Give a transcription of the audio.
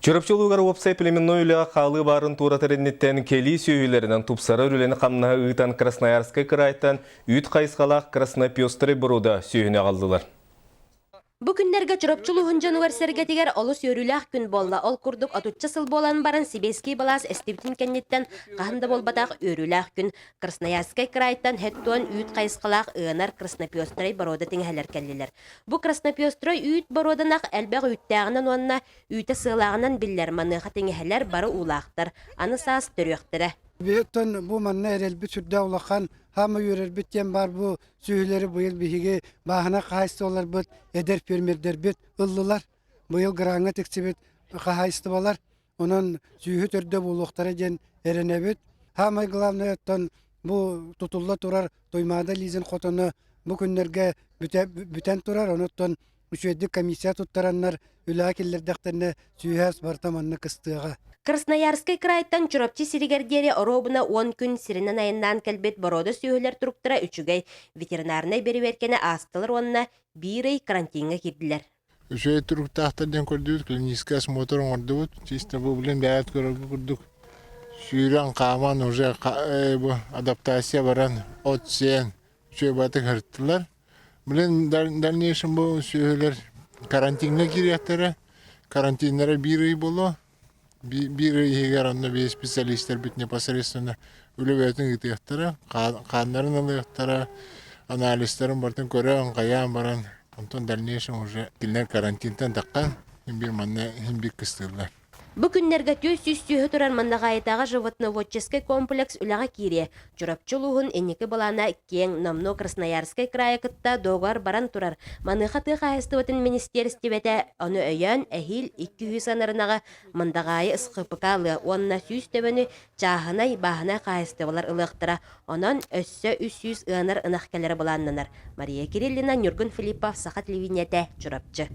Чөрөпчүлүгар опсай племенной үліға қалы барын тура тәріннеттен келі сүйілерінен тұпсары үлені қамнаға ұйтан Красноярскай крайтан үйт қайысқалақ Краснопёстрый бұруда сүйіне қалдылар. Бу күннерге чурапчулуһун жануар сергетигер олус өрүлэх күн болла. Ол курдук отучча сыл болан барын Сибирский балас эстибитин кеннеттен кахында болбатах өрүлэх күн Красноярскай крайтан хеттуан үйт кайыскалах ыанар Краснопёстрый борода теңһелер келлилер. Бу Краснопёстрый үйт бороданах элбэг үйттәгынан уанна үйтә сылагынан биллер маныха теңһелер бары улахтар. Аны саас төрөктөрө. Беттон бу манна эрелби сүрдә улахан хама йөрер биттен бар бу сүйеләре быел биһиге баһана кайыстылар бит эдер фермерлер бит ыллылар быел гранга тексибет кайыстылар онан сүйе төрдә булуктары ден эренебит хама главное тон бу тутулла турар тоймада лизен хотоны бу күннәргә бүтән турар онтон үчәдик комиссия туттараннар үләкилләр дәхтәрне сүйәс бартаманны кыстыга. Красноярский крайтан чурапчы сиригердери оробуна 10 күн сиринен айынан кәлбет борода сүйелер туруктара үчүгей ветеринарный бериверкене астылар онна бирей карантинга кирдилер. Үчөй туруктахтардан көрдүк, клинический осмотр ордубут, чисто бу билен бәят көрдүк. Сүйрен каман уже адаптация баран от сен үчөй баты кырттылар. Билен дальнейшем бу сүйелер карантинга кирияттары, карантинлары бирей боло. Bir егер онда бей специалисттер бит непосредственно үлебетін гитектары, қандарын алықтары, анализтерін бартын көрі, қаян баран. Онтон дальнейшем уже килнер карантинтен таққан, бір манна химбик кыстылар. Бу күннерге төс сүйе турар мандагайтага животноводческий комплекс үлага кире. Чурапчулугун энеке балана кең намно Красноярской края кытта догар баран турар. Маныхаты кайыстыбытын министерствете оны өйөн эхил 200 анарынага мандагайы ысқыпыкалы онна сүйс төбөні чаханай бахана кайыстыбалар ылыктыра. Онан өссө 300 ынар ынахкелері баланнанар. Мария Кириллина, Нюргун Филиппов, Саха телевидениете, Чурапчы.